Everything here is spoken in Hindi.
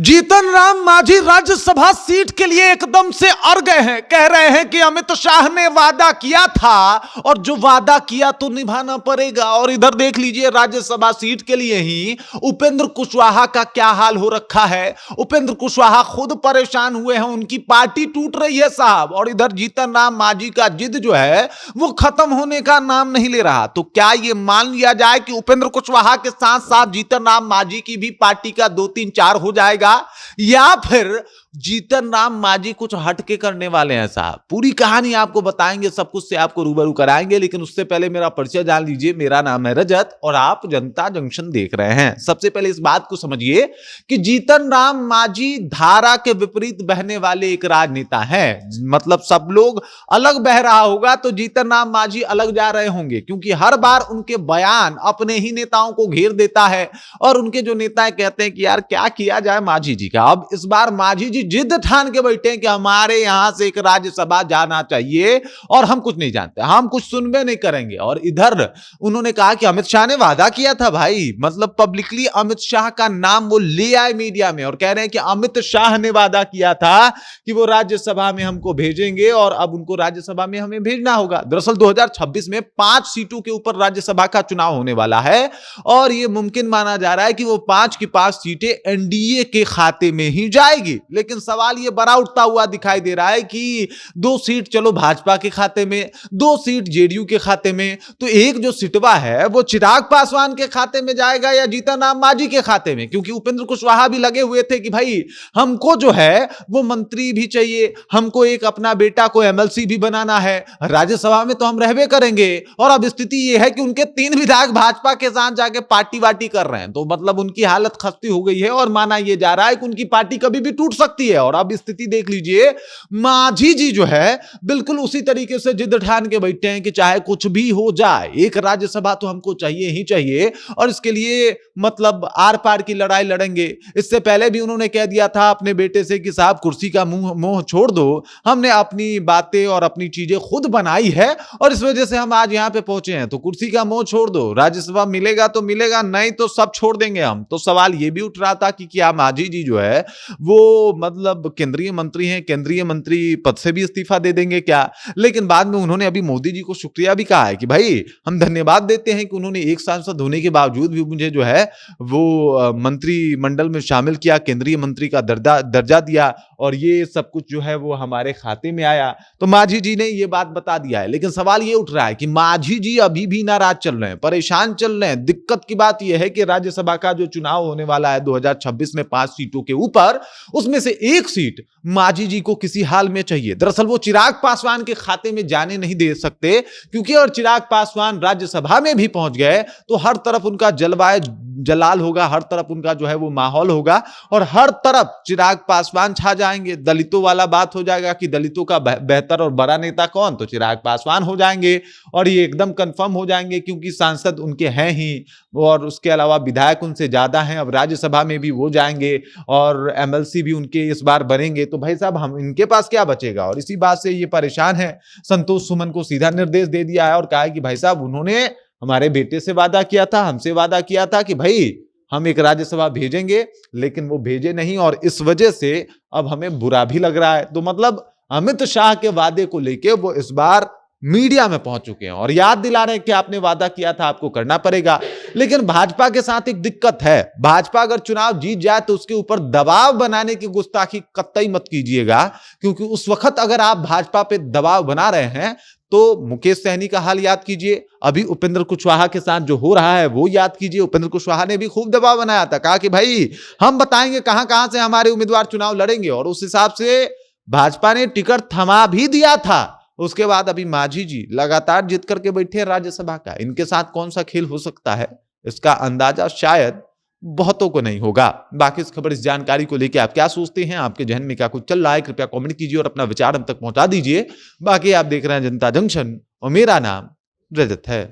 जीतन राम मांझी राज्यसभा सीट के लिए एकदम से अड़ गए हैं। कह रहे हैं कि अमित शाह ने वादा किया था और जो वादा किया तो निभाना पड़ेगा। और इधर देख लीजिए, राज्यसभा सीट के लिए ही उपेंद्र कुशवाहा का क्या हाल हो रखा है। उपेंद्र कुशवाहा खुद परेशान हुए हैं, उनकी पार्टी टूट रही है साहब। और इधर जीतन राम मांझी का जिद जो है वो खत्म होने का नाम नहीं ले रहा। तो क्या ये मान लिया जाए कि उपेंद्र कुशवाहा के साथ साथ जीतन राम मांझी की भी पार्टी का 2-3-4 हो जाएगा, या फिर जीतन राम मांझी कुछ हटके करने वाले हैं साहब। पूरी कहानी आपको बताएंगे, सब कुछ से आपको रूबरू कराएंगे। लेकिन उससे पहले मेरा परिचय जान लीजिए। मेरा नाम है रजत और आप जनता जंक्शन देख रहे हैं। सबसे पहले इस बात को समझिए कि जीतन राम मांझी धारा के विपरीत बहने वाले एक राजनेता हैं। मतलब सब लोग अलग बह रहा होगा तो जीतन राम मांझी अलग जा रहे होंगे, क्योंकि हर बार उनके बयान अपने ही नेताओं को घेर देता है और उनके जो नेता कहते हैं कि यार क्या किया जाए मांझी जी का। अब इस बार मांझी जी जिद ठान के बैठे हैं कि हमारे यहां से एक राज्यसभा जाना चाहिए और हम कुछ नहीं जानते, हम कुछ सुनबे नहीं करेंगे। और इधर उन्होंने कहा कि अमित शाह ने वादा किया था भाई, मतलब पब्लिकली अमित शाह का नाम वो ले आए मीडिया में और कह रहे हैं कि अमित शाह ने वादा किया था कि वो राज्यसभा में हमको भेजेंगे और अब उनको राज्यसभा में हमें भेजना होगा। दरअसल 2026 में 5 सीटों के ऊपर राज्यसभा का चुनाव होने वाला है और यह मुमकिन माना जा रहा है कि वो 5 की 5 सीटें एनडीए के खाते में ही जाएगी। लेकिन सवाल ये बड़ा उठता हुआ दिखाई दे रहा है कि 2 सीट चलो भाजपा के खाते में, 2 सीट जेडीयू के खाते में, तो एक जो सिटवा है वो चिराग पासवान के खाते में जाएगा या जीतन राम मांझी के खाते में। क्योंकि उपेंद्र कुशवाहा भी लगे हुए थे कि भाई हमको जो है वो मंत्री भी चाहिए, हमको एक अपना बेटा को एमएलसी भी बनाना है, राज्यसभा में तो हम रहबे करेंगे। और अब स्थिति ये है कि उनके 3 विधायक भाजपा के साथ जाके पार्टी वार्टी कर रहे हैं, तो मतलब उनकी हालत खस्ती हो गई है और माना यह जा रहा है कि उनकी पार्टी कभी भी टूट सकती है। और अब स्थिति देख लीजिए, मांझी जी जो है बिल्कुल उसी तरीके से जिद ठान के बैठे हैं कि चाहे कुछ भी हो जाए, एक राज्यसभा तो हमको चाहिए ही चाहिए और इसके लिए मतलब आर पार की लड़ाई लड़ेंगे। इससे पहले भी उन्होंने कह दिया था अपने बेटे से कि साहब कुर्सी का मोह छोड़ दो, हमने अपनी बातें और अपनी चीजें खुद बनाई है और इस वजह से हम आज यहां पे पहुंचे हैं। तो कुर्सी का मोह छोड़ दो, राज्यसभा मिलेगा तो मिलेगा, नहीं तो सब छोड़ देंगे हम। तो सवाल यह भी उठ रहा था कि क्या मांझी जी जो है वो मतलब केंद्रीय मंत्री हैं, केंद्रीय मंत्री पद से भी इस्तीफा दे देंगे क्या। लेकिन बाद में उन्होंने अभी मोदी जी को शुक्रिया भी कहा है कि भाई हम धन्यवाद देते हैं कि उन्होंने एक सांसद होने के बावजूद भी मुझे जो है वो मंत्रिमंडल में शामिल किया, केंद्रीय मंत्री का दर्जा दिया और ये सब कुछ जो है वो हमारे खाते में आया। तो मांझी जी ने ये बात बता दिया है। लेकिन सवाल ये उठ रहा है कि मांझी जी अभी भी नाराज चल रहे हैं, परेशान चल रहे हैं। दिक्कत की बात यह है कि राज्यसभा का जो चुनाव होने वाला है 2026 में 5 सीटों के ऊपर, उसमें से एक सीट मांझी जी को किसी हाल में चाहिए। दरअसल वो चिराग पासवान के खाते में जाने नहीं दे सकते, क्योंकि और चिराग पासवान राज्यसभा में भी पहुंच गए तो हर तरफ उनका जलवायु जलाल होगा, हर तरफ उनका जो है वो माहौल होगा और हर तरफ चिराग पासवान छा जाएंगे। दलितों वाला बात हो जाएगा कि दलितों का बेहतर और बड़ा नेता कौन, तो चिराग पासवान हो जाएंगे और ये एकदम कंफर्म हो जाएंगे क्योंकि सांसद उनके हैं ही और उसके अलावा विधायक उनसे ज्यादा हैं। अब राज्यसभा में भी वो जाएंगे और एमएलसी भी उनके इस बार बनेंगे। तो भाई साहब हम इनके पास क्या बचेगा। और इसी बात से ये परेशान है। संतोष सुमन को सीधा निर्देश दे दिया है और कहा है कि भाई साहब उन्होंने हमारे बेटे से वादा किया था, हमसे वादा किया था कि भाई हम एक राज्यसभा भेजेंगे, लेकिन वो भेजे नहीं और इस वजह से अब हमें बुरा भी लग रहा है। तो मतलब अमित शाह के वादे को लेके वो इस बार मीडिया में पहुंच चुके हैं और याद दिला रहे हैं कि आपने वादा किया था, आपको करना पड़ेगा। लेकिन भाजपा के साथ एक दिक्कत है, भाजपा अगर चुनाव जीत जाए तो उसके ऊपर दबाव बनाने की गुस्ताखी कतई मत कीजिएगा, क्योंकि उस वक्त अगर आप भाजपा पे दबाव बना रहे हैं तो मुकेश सहनी का हाल याद कीजिए, अभी उपेंद्र कुशवाहा के साथ जो हो रहा है वो याद कीजिए। उपेंद्र कुशवाहा ने भी खूब दबाव बनाया था, कहा कि भाई हम बताएंगे कहां कहां से हमारे उम्मीदवार चुनाव लड़ेंगे और उस हिसाब से भाजपा ने टिकट थमा भी दिया था। उसके बाद अभी मांझी जी लगातार जीत करके बैठे राज्यसभा का। इनके साथ कौन सा खेल हो सकता है इसका अंदाजा शायद बहुतों को नहीं होगा। बाकी इस खबर, इस जानकारी को लेकर आप क्या सोचते हैं, आपके जहन में क्या कुछ चल रहा है, कृपया कमेंट कीजिए और अपना विचार हम तक पहुंचा दीजिए। बाकी आप देख रहे हैं जनता जंक्शन और मेरा नाम रजत है।